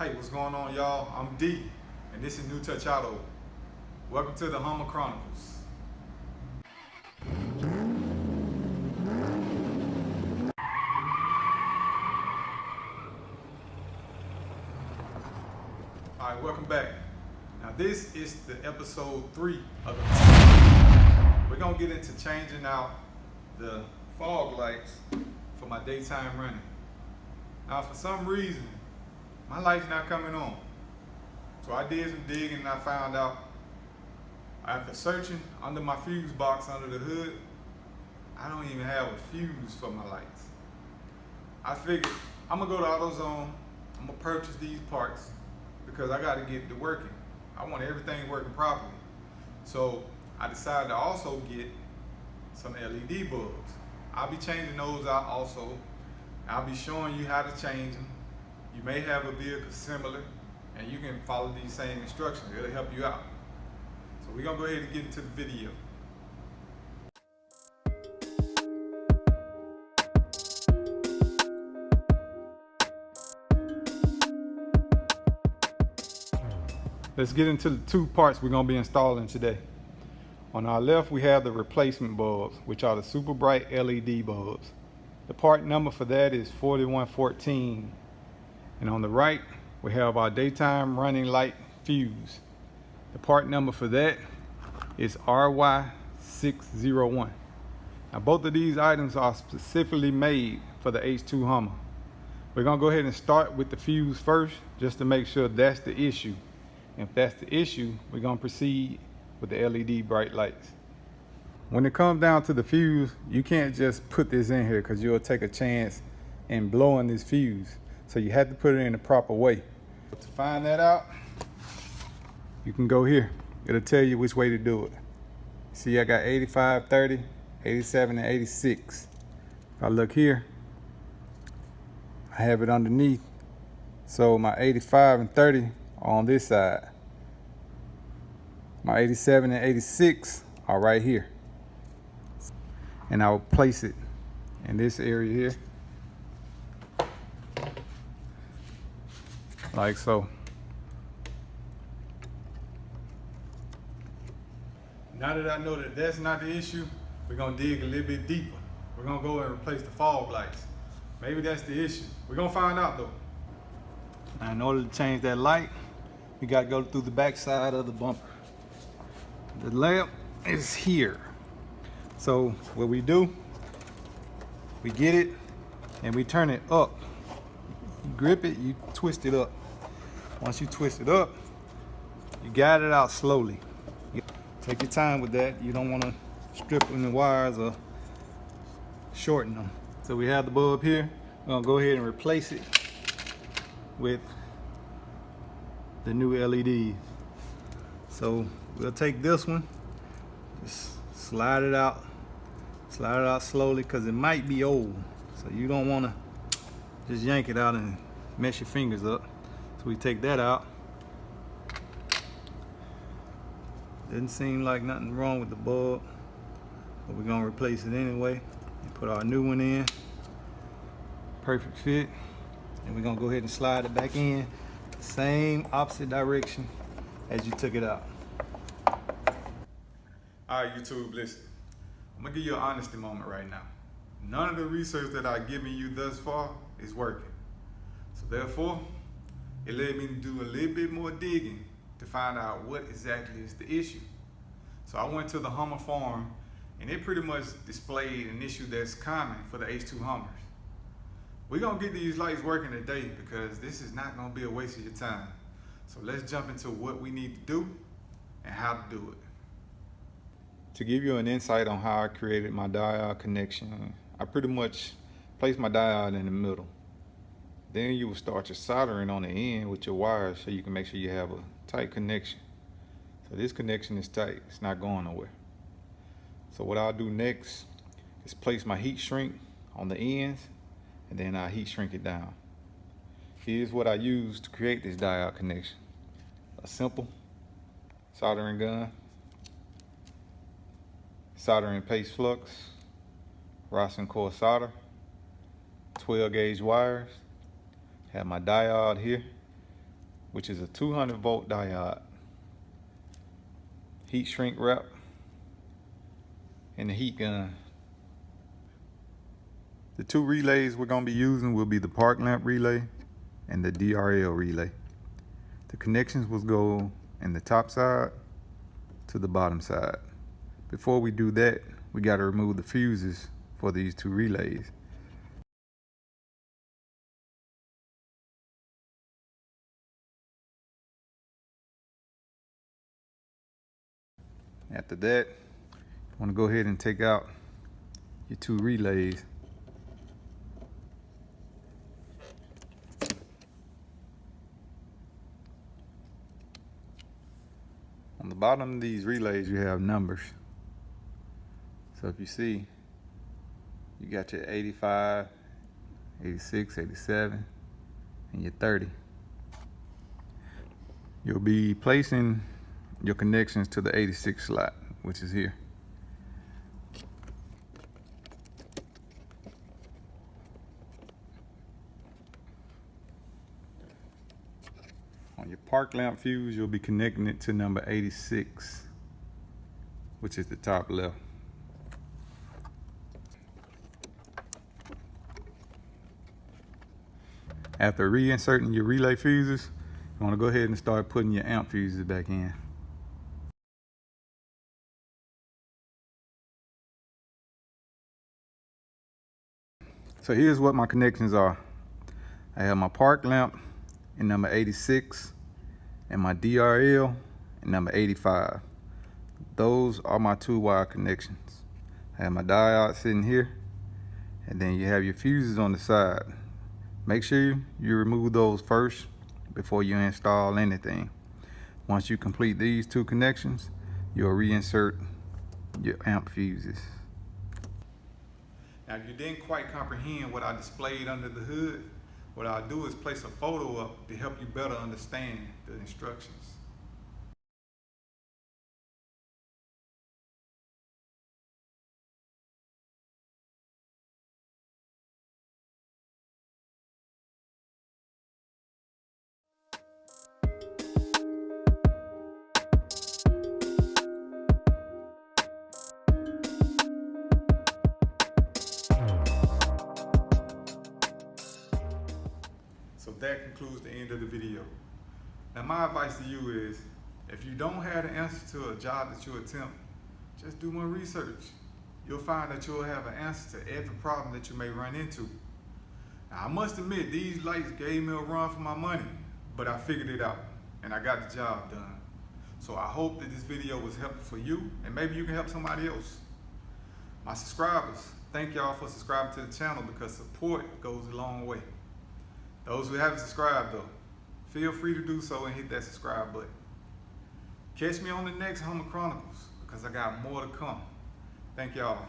Hey, what's going on, y'all? I'm D, and this is New Touch Auto. Welcome to the Hummer Chronicles. All right, welcome back. Now, this is the episode 3 of the We're gonna get into changing out the fog lights for my daytime running. Now, for some reason, my light's not coming on. So I did some digging and I found out, after searching under my fuse box under the hood, I don't even have a fuse for my lights. I figured I'm gonna go to AutoZone, I'm gonna purchase these parts because I gotta get it working. I want everything working properly. So I decided to also get some LED bulbs. I'll be changing those out also. I'll be showing you how to change them. You may have a vehicle similar and you can follow these same instructions. It'll help you out. So we're gonna go ahead and get into the video. Let's get into the two parts we're gonna be installing today. On our left, we have the replacement bulbs, which are the super bright LED bulbs. The part number for that is 4114. And on the right, we have our daytime running light fuse. The part number for that is RY601. Now, both of these items are specifically made for the H2 Hummer. We're gonna go ahead and start with the fuse first, just to make sure that's the issue. If that's the issue, we're gonna proceed with the LED bright lights. When it comes down to the fuse, you can't just put this in here because you'll take a chance in blowing this fuse. So you have to put it in the proper way. To find that out, you can go here. It'll tell you which way to do it. See, I got 85, 30, 87, and 86. If I look here, I have it underneath. So my 85 and 30 are on this side. My 87 and 86 are right here. And I will place it in this area here, like so. Now that I know that that's not the issue, we're gonna dig a little bit deeper. We're gonna go and replace the fog lights. Maybe that's the issue. We're gonna find out though. Now, in order to change that light, we gotta go through the back side of the bumper. The lamp is here. So what we do, we get it and we turn it up. You grip it, you twist it up. Once you twist it up, you guide it out slowly. Take your time with that. You don't want to strip in the wires or shorten them. So we have the bulb here. We're gonna go ahead and replace it with the new LEDs. So we'll take this one, just slide it out slowly because it might be old. So you don't want to just yank it out and mess your fingers up. So we take that out. Didn't seem like nothing wrong with the bulb, but we're gonna replace it anyway and put our new one in. Perfect fit. And we're gonna go ahead and slide it back in the same opposite direction as you took it out. All right, YouTube, listen. I'm gonna give you an honesty moment right now. None of the research that I've given you thus far is working. So therefore, it led me to do a little bit more digging to find out what exactly is the issue. So I went to the Hummer forum and it pretty much displayed an issue that's common for the H2 Hummers. We're gonna get these lights working today because this is not gonna be a waste of your time. So let's jump into what we need to do and how to do it. To give you an insight on how I created my diode connection, I pretty much placed my diode in the middle. Then you will start your soldering on the end with your wires so you can make sure you have a tight connection. So this connection is tight, it's not going nowhere. So what I'll do next is place my heat shrink on the ends and then I'll heat shrink it down. Here's what I use to create this diode connection. A simple soldering gun, soldering paste flux, Ross and core solder, 12 gauge wires, have my diode here, which is a 200-volt diode, heat shrink wrap, and the heat gun. The two relays we're going to be using will be the park lamp relay and the DRL relay. The connections will go in the top side to the bottom side. Before we do that, we got to remove the fuses for these two relays. After that, you want to go ahead and take out your two relays. On the bottom of these relays, you have numbers. So if you see, you got your 85, 86, 87, and your 30. You'll be placing your connections to the 86 slot, which is here. On your park lamp fuse, you'll be connecting it to number 86, which is the top left. After reinserting your relay fuses, you want to go ahead and start putting your amp fuses back in. So here's what my connections are. I have my park lamp in number 86 and my DRL in number 85. Those are my 2-wire connections. I have my diode sitting here, and then you have your fuses on the side. Make sure you remove those first before you install anything. Once you complete these two connections, you'll reinsert your amp fuses. Now, if you didn't quite comprehend what I displayed under the hood, what I'll do is place a photo up to help you better understand the instructions. So that concludes the end of the video. Now my advice to you is, if you don't have the answer to a job that you attempt, just do more research. You'll find that you'll have an answer to every problem that you may run into. Now I must admit, these lights gave me a run for my money, but I figured it out and I got the job done. So I hope that this video was helpful for you, and maybe you can help somebody else. My subscribers, thank y'all for subscribing to the channel, because support goes a long way. Those who haven't subscribed though, feel free to do so and hit that subscribe button. Catch me on the next Hummer Chronicles, because I got more to come. Thank y'all.